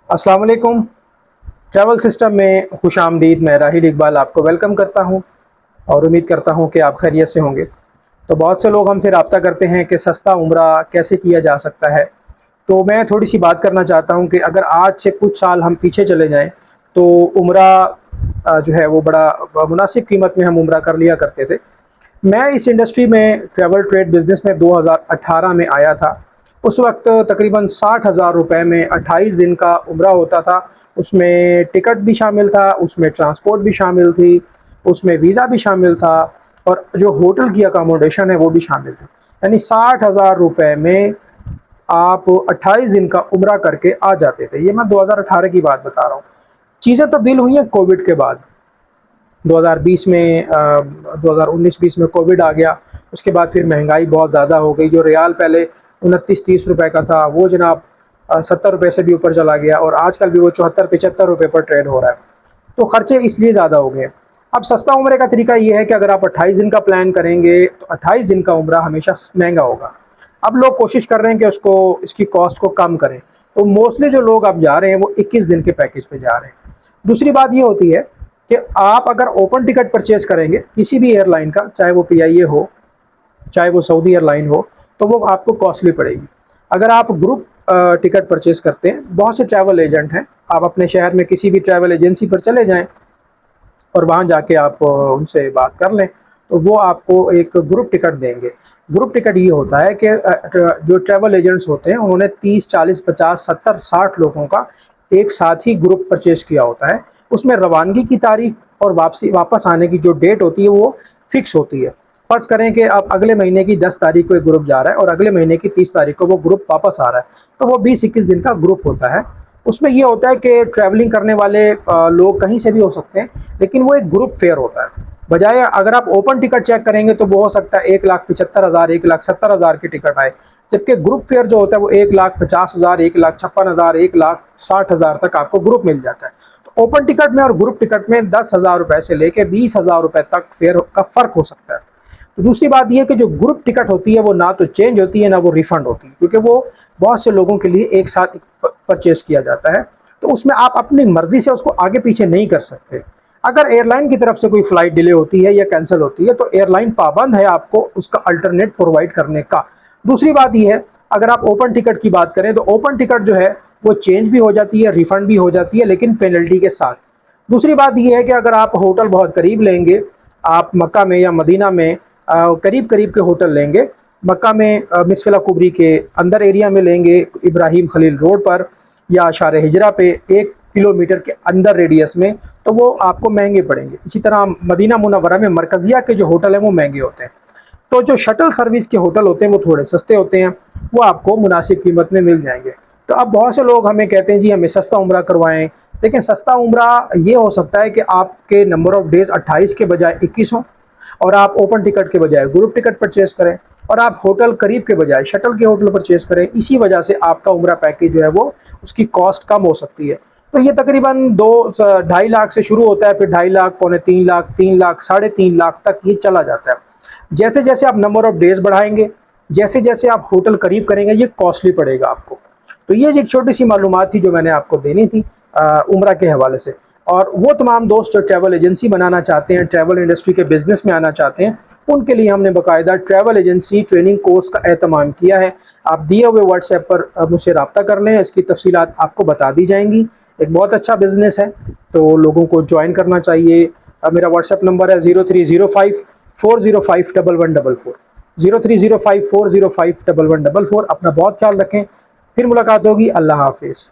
अस्सलाम वालेकुम। Travel system में खुश आमदीद। मैं राहिल इकबाल आपको वेलकम करता हूं और उम्मीद करता हूं कि आप खैरियत से होंगे। तो बहुत से लोग हमसे रब्ता करते हैं कि सस्ता उम्रा कैसे किया जा सकता है। तो मैं थोड़ी सी बात करना चाहता हूं कि अगर आज से कुछ साल हम पीछे चले जाएं तो उम्रा जो है वो बड़ा मुनासिब कीमत में हम उम्रा कर लिया करते थे। मैं इस इंडस्ट्री में ट्रैवल ट्रेड बिज़नेस में 2018 में आया था। उस वक्त तकरीबन 60,000 रुपये में 28 दिन का उम्रा होता था। उसमें टिकट भी शामिल था, उसमें ट्रांसपोर्ट भी शामिल थी, उसमें वीज़ा भी शामिल था और जो होटल की अकोमोडेशन है वो भी शामिल थी। यानी 60,000 रुपये में आप 28 दिन का उम्रा करके आ जाते थे। ये मैं 2018 की बात बता रहा हूँ। चीज़ें तब्दील हुई हैं कोविड के बाद। 2020 में 2019-20 में कोविड आ गया। उसके बाद फिर महंगाई बहुत ज़्यादा हो गई। जो रियाल पहले 29-30 रुपए का था वो जनाब 70 रुपये से भी ऊपर चला गया और आजकल भी वो 74-75 रुपये पर ट्रेड हो रहा है। तो खर्चे इसलिए ज़्यादा हो गए। अब सस्ता उम्रे का तरीका ये है कि अगर आप 28 दिन का प्लान करेंगे तो 28 दिन का उम्रा हमेशा महंगा होगा। अब लोग कोशिश कर रहे हैं कि उसको इसकी कॉस्ट को कम करें। तो मोस्टली जो लोग अब जा रहे हैं वो 21 दिन के पैकेज पे जा रहे हैं। दूसरी बात ये होती है कि आप अगर ओपन टिकट परचेज़ करेंगे किसी भी एयरलाइन का, चाहे वो पीआईए हो, चाहे वो सऊदी एयरलाइन हो, तो वो आपको कॉस्टली पड़ेगी। अगर आप ग्रुप टिकट परचेज़ करते हैं, बहुत से ट्रैवल एजेंट हैं, आप अपने शहर में किसी भी ट्रैवल एजेंसी पर चले जाएँ और वहाँ जाके आप उनसे बात कर लें, तो वो आपको एक ग्रुप टिकट देंगे। ग्रुप टिकट ये होता है कि जो ट्रैवल एजेंट्स होते हैं उन्होंने 30, 40, 50, 70, 60 लोगों का एक साथ ही ग्रुप परचेज़ किया होता है। उसमें रवानगी की तारीख और वापस आने की जो डेट होती है वो फिक्स होती है। फ़र्ज़ करें कि अब अगले महीने की 10 तारीख को एक ग्रुप जा रहा है और अगले महीने की 30 तारीख को वो ग्रुप वापस आ रहा है, तो वो 20-21 दिन का ग्रुप होता है। उसमें ये होता है कि ट्रैवलिंग करने वाले लोग कहीं से भी हो सकते हैं, लेकिन वो एक ग्रुप फेयर होता है। बजाय अगर आप ओपन टिकट चेक करेंगे तो वो हो सकता है 1,75,000, 1,70,000 की टिकट आए, जबकि ग्रुप फेयर जो होता है वो 1,50,000, 1,56,000, 1,60,000 तक आपको ग्रुप मिल जाता है। तो ओपन टिकट में और ग्रुप टिकट में 10,000 रुपये से लेके 20,000 रुपये तक फेयर का फ़र्क हो सकता है। तो दूसरी बात यह है कि जो ग्रुप टिकट होती है वो ना तो चेंज होती है ना वो रिफ़ंड होती है, क्योंकि वो बहुत से लोगों के लिए एक साथ परचेज़ किया जाता है। तो उसमें आप अपनी मर्ज़ी से उसको आगे पीछे नहीं कर सकते। अगर एयरलाइन की तरफ से कोई फ़्लाइट डिले होती है या कैंसिल होती है तो एयरलाइन पाबंद है आपको उसका अल्टरनेट प्रोवाइड करने का। दूसरी बात ये है, अगर आप ओपन टिकट की बात करें तो ओपन टिकट जो है वो चेंज भी हो जाती है, रिफ़ंड भी हो जाती है, लेकिन पेनल्टी के साथ। दूसरी बात ये है कि अगर आप होटल बहुत करीब लेंगे, आप मक्का में या मदीना में करीब करीब के होटल लेंगे, मक्का में मिसफला कुबरी के अंदर एरिया में लेंगे, इब्राहिम खलील रोड पर या आशार हिजरा पे 1 किलोमीटर के अंदर रेडियस में, तो वो आपको महंगे पड़ेंगे। इसी तरह मदीना मुनव्वरा में मरकज़िया के जो होटल हैं वो महंगे होते हैं। तो जो शटल सर्विस के होटल होते हैं वो थोड़े सस्ते होते हैं, वो आपको मुनासिब कीमत में मिल जाएंगे। तो अब बहुत से लोग हमें कहते हैं जी हमें सस्ता उम्रा करवाएं, लेकिन सस्ता उम्रा ये हो सकता है कि आपके नंबर ऑफ़ डेज़ 28 के बजाय 21 हों और आप ओपन टिकट के बजाय ग्रुप टिकट परचेज़ करें और आप होटल करीब के बजाय शटल के होटल परचेज़ करें। इसी वजह से आपका उम्रा पैकेज जो है वो उसकी कॉस्ट कम हो सकती है। तो ये तकरीबन 2-2.5 लाख से शुरू होता है, फिर 2.5 लाख, पौने 3 लाख, 3 लाख, 3.5 लाख तक ये चला जाता है। जैसे जैसे आप नंबर ऑफ़ डेज़ बढ़ाएंगे, जैसे जैसे आप होटल करीब करेंगे, ये कॉस्टली पड़ेगा आपको। तो ये एक छोटी सी मालूमात थी जो मैंने आपको देनी थी उम्रा के हवाले से। और वो तमाम दोस्त जो ट्रैवल एजेंसी बनाना चाहते हैं, ट्रैवल इंडस्ट्री के बिज़नेस में आना चाहते हैं, उनके लिए हमने बाकायदा ट्रैवल एजेंसी ट्रेनिंग कोर्स का एहतमाम किया है। आप दिए हुए व्हाट्सएप पर मुझसे रब्ता कर लें, इसकी तफसीलात आपको बता दी जाएंगी। एक बहुत अच्छा बिज़नेस है तो लोगों को ज्वाइन करना चाहिए। मेरा व्हाट्सएप नंबर है 0305 4051144, 0305 4051144। अपना बहुत ख्याल रखें। फिर मुलाकात होगी। अल्लाह हाफिज़।